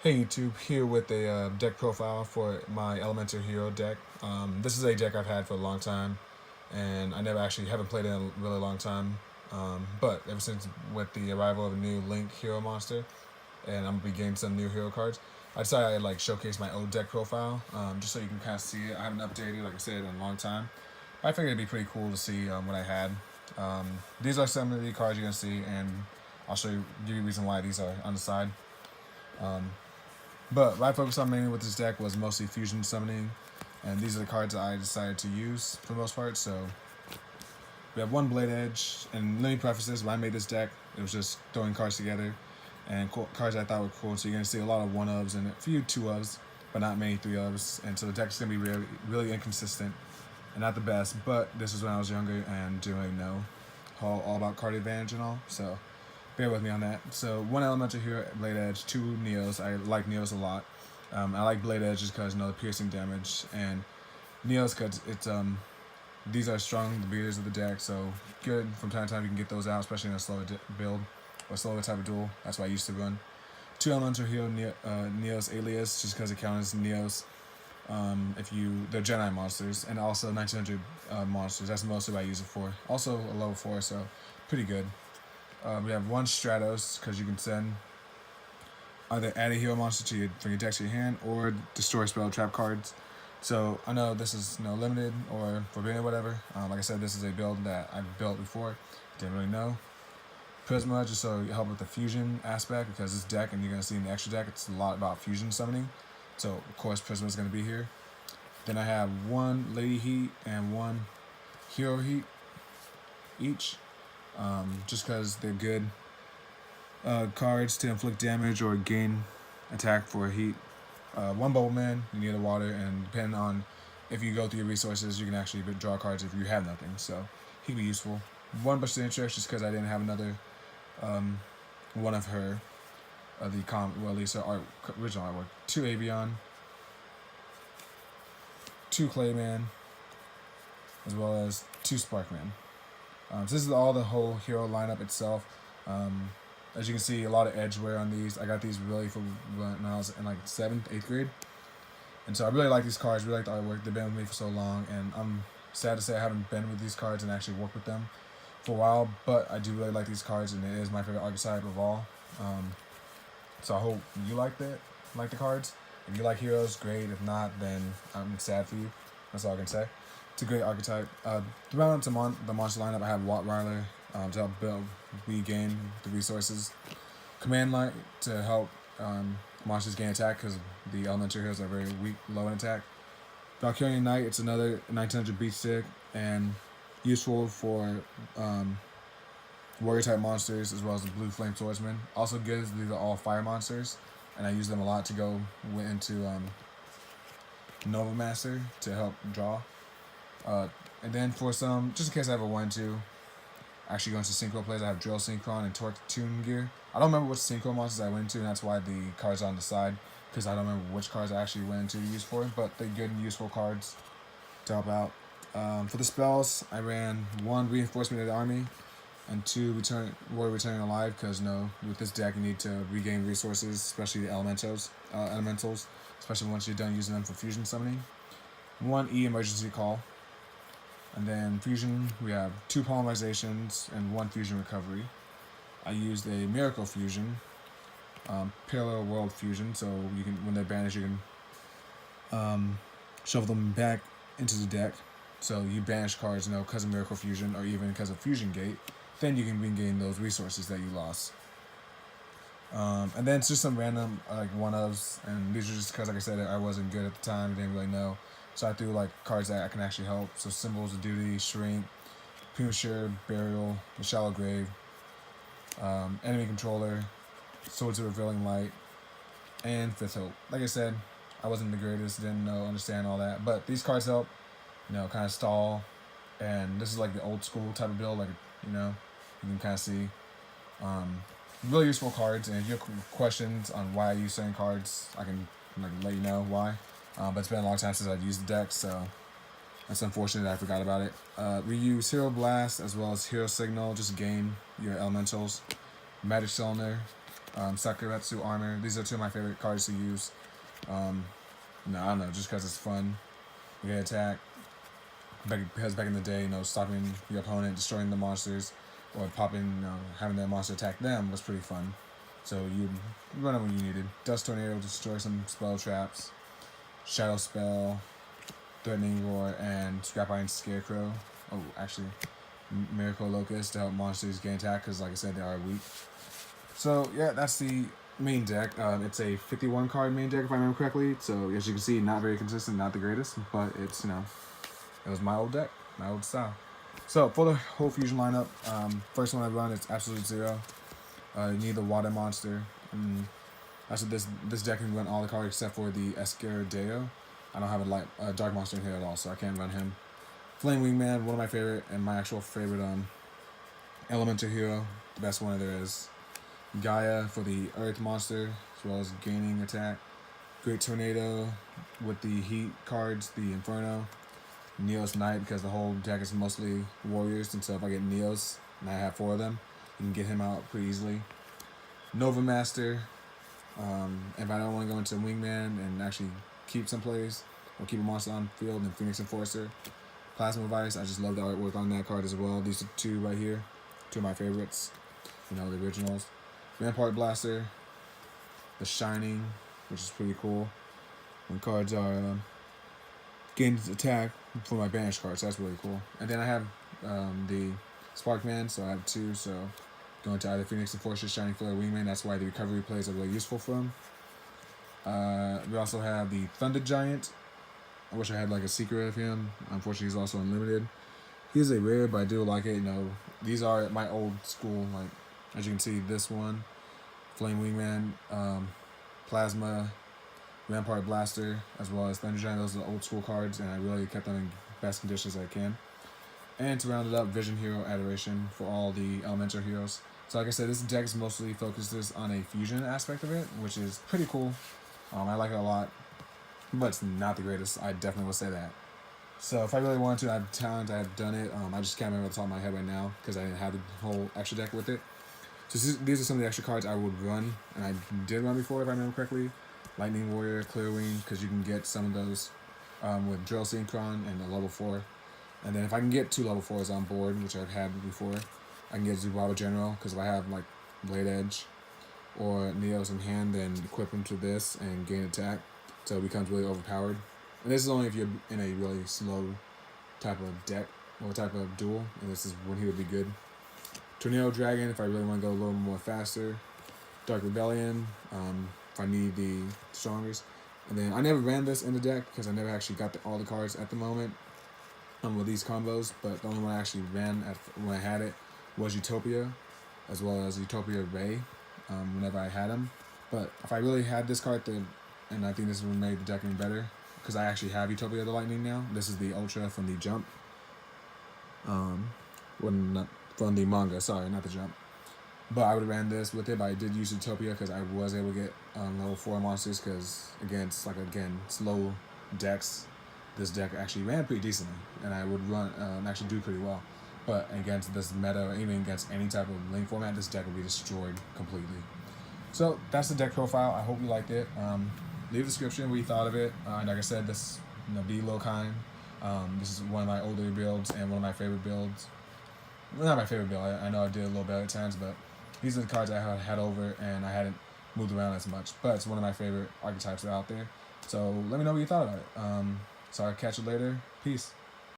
Hey YouTube, here with a deck profile for my Elemental Hero deck. This is a deck I've had for a long time, and I never actually haven't played it in a really long time. But ever since with the arrival of a new Link Hero monster, and I'm gonna be getting some new hero cards, I decided I'd like showcase my old deck profile, just so you can kind of see it. I haven't updated, like I said, in a long time. I figured it'd be pretty cool to see what I had. These are some of the cards you're gonna see, and I'll show you give you a reason why these are on the side. But what I focused on mainly with this deck was mostly fusion summoning, and these are the cards that I decided to use for the most part. So we have one Blade Edge, and let me preface this: when I made this deck, it was just throwing cards together, and cards I thought were cool. So you're gonna see a lot of one ofs and a few two ofs, but not many three ofs, and so the deck's gonna be really, really inconsistent and not the best. But this was when I was younger and didn't really know all about card advantage and all, so bear with me on that. So one elemental here, Blade Edge, two Neos. I like Neos a lot. I like Blade Edge just because the piercing damage, and Neos because it's these are strong, the beaters of the deck, so good from time to time you can get those out, especially in a slower build or slower type of duel. That's what I used to run. Two elemental hero Neos Alias just because it counts as Neos. If you they're Jedi monsters, and also 1900 monsters. That's mostly what I use it for. Also a level 4, so pretty good. We have one Stratos because you can send either add a hero monster to from your deck to your hand or destroy spell trap cards. So I know this is limited or forbidden or whatever. Like I said, this is a build that I've built before. Didn't really know. Prisma just so you help with the fusion aspect, because this deck, and you're gonna see in the extra deck, it's a lot about fusion summoning. So of course Prisma is gonna be here. Then I have one Lady Heat and one Hero Heat each. Just because they're good cards to inflict damage or gain attack for heat. One Bubble Man, you need a water, and depending on if you go through your resources, you can actually draw cards if you have nothing, so he'd be useful. One Buster Tricks, just because I didn't have another one of her, well, at least her original artwork. Two Avion, two Clayman, as well as two Sparkman. So this is all the whole hero lineup itself. As you can see, a lot of edge wear on these. I got these really for when I was in like 7th, 8th grade. And so I really like these cards, really like the artwork. They've been with me for so long, and I'm sad to say I haven't been with these cards and actually worked with them for a while, but I do really like these cards, and it is my favorite archetype of all. So I hope you like the cards. If you like heroes, great. If not, then I'm sad for you. That's all I can say. It's a great archetype. Throughout the monster lineup, I have Wattweiler to help regain the resources. Command Light to help monsters gain attack, because the elemental heroes are very weak, low in attack. Valkyrian Knight, it's another 1900 beat stick, and useful for warrior type monsters as well as the blue flame swordsman. Also good as these are all fire monsters, and I use them a lot to go into Nova Master to help draw. And then for some, just in case I ever wanted to actually go into synchro plays, I have Drill Synchron and Torque Tune gear. I don't remember which synchro monsters I went into, and that's why the cards are on the side, because I don't remember which cards I actually went into to use for it, but they're good and useful cards to help out. For the spells, I ran one Reinforcement of the Army and two Warrior Returning Alive, because with this deck you need to regain resources, especially the elementals, especially once you're done using them for fusion summoning. One Emergency Call. And then fusion, we have two polymerizations and one fusion recovery. I used a Miracle Fusion, Parallel World Fusion, so you can, when they're banished, you can shuffle them back into the deck. So you banish cards, because of Miracle Fusion or even because of Fusion Gate, then you can regain those resources that you lost. And then it's just some random like one-ofs, and these are just because, like I said, I wasn't good at the time, didn't really know. So I threw like cards that I can actually help. So Symbols of Duty, Shrink, Premature Burial, The Shallow Grave, Enemy Controller, Swords of Revealing Light, and Fifth Hope. Like I said, I wasn't the greatest, didn't understand all that, but these cards help, kind of stall. And this is like the old school type of build, like you can kind of see. Really useful cards, and if you have questions on why I use certain cards, I can let you know why. But it's been a long time since I've used the deck, so that's unfortunate that I forgot about it. We use Hero Blast as well as Hero Signal, just gain your elementals. Magic Cylinder, Sakuretsu Armor. These are two of my favorite cards to use. No, I don't know, just because it's fun. You get attack. Because back in the day, stopping your opponent, destroying the monsters, or popping, having that monster attack them was pretty fun. So you run it when you needed. Dust Tornado, destroy some spell traps. Shadow Spell, Threatening Roar, and Scrap Iron Scarecrow. Oh, actually, Miracle Locust to help monsters gain attack, because like I said, they are weak. So yeah, that's the main deck. It's a 51 card main deck if I remember correctly. So as you can see, not very consistent, not the greatest, but it's it was my old deck, my old style. So for the whole fusion lineup, first one I run it's Absolute Zero. You need the Water Monster. Actually, this deck can run all the cards except for the Escaradeo. I don't have a Dark Monster in here at all, so I can't run him. Flame Wingman, one of my favorite and my actual favorite Elemental hero, the best one there is. Gaia for the Earth Monster, as well as gaining attack. Great Tornado with the Heat cards, the Inferno. Neos Knight, because the whole deck is mostly warriors, and so if I get Neos, and I have 4 of them, you can get him out pretty easily. Nova Master, if I don't want to go into Wingman and actually keep some plays, or keep a monster on field, and Phoenix Enforcer. Plasma Vice, I just love the artwork on that card as well. These are 2 right here, 2 of my favorites, the originals. Rampart Blaster, The Shining, which is pretty cool. When cards are gains attack for my banished cards, so that's really cool. And then I have the Sparkman, so I have 2, so going to either Phoenix Enforcer, Shining Flare, Wingman, that's why the recovery plays are really useful for him. We also have the Thunder Giant. I wish I had like a secret of him. Unfortunately, he's also unlimited. He's a rare, but I do like it. These are my old school, like, as you can see, this one, Flame Wingman, Plasma, Rampart Blaster, as well as Thunder Giant. Those are the old school cards, and I really kept them in best conditions as I can. And to round it up, Vision Hero Adoration for all the elemental heroes. So like I said, this deck is mostly focused on a fusion aspect of it, which is pretty cool. I like it a lot, but it's not the greatest. I definitely will say that. So if I really wanted to, I have talent, I have done it. I just can't remember off the top of my head right now because I didn't have the whole extra deck with it. So these are some of the extra cards I would run, and I did run before if I remember correctly. Lightning Warrior, Clearwing, because you can get some of those with Drill Synchron and a level 4. And then if I can get 2 level 4s on board, which I've had before, I can get Zubaba General, because if I have like Blade Edge or Neos in hand, then equip him to this and gain attack, so it becomes really overpowered. And this is only if you're in a really slow type of deck or type of duel, and this is when he would be good. Tornado Dragon, if I really want to go a little more faster. Dark Rebellion, if I need the strongest. And then I never ran this in the deck because I never actually got all the cards at the moment with these combos, but the only one I actually ran when I had it was Utopia, as well as Utopia Ray, whenever I had them. But if I really had this card, and I think this would have made the deck even better, because I actually have Utopia the Lightning now. This is the Ultra from the Jump. From the manga, sorry, not the Jump. But I would have ran this with it, but I did use Utopia because I was able to get level 4 monsters, because again, it's slow decks. This deck actually ran pretty decently, and I would run actually do pretty well. But against this meta, or even against any type of link format, this deck would be destroyed completely. So that's the deck profile. I hope you liked it. Leave a description what you thought of it. And like I said, this be Lokhine. This is one of my older builds and one of my favorite builds. Well, not my favorite build. I know I did a little better at times, but these are the cards I had over and I hadn't moved around as much. But it's one of my favorite archetypes that are out there. So let me know what you thought about it. So I'll catch you later. Peace.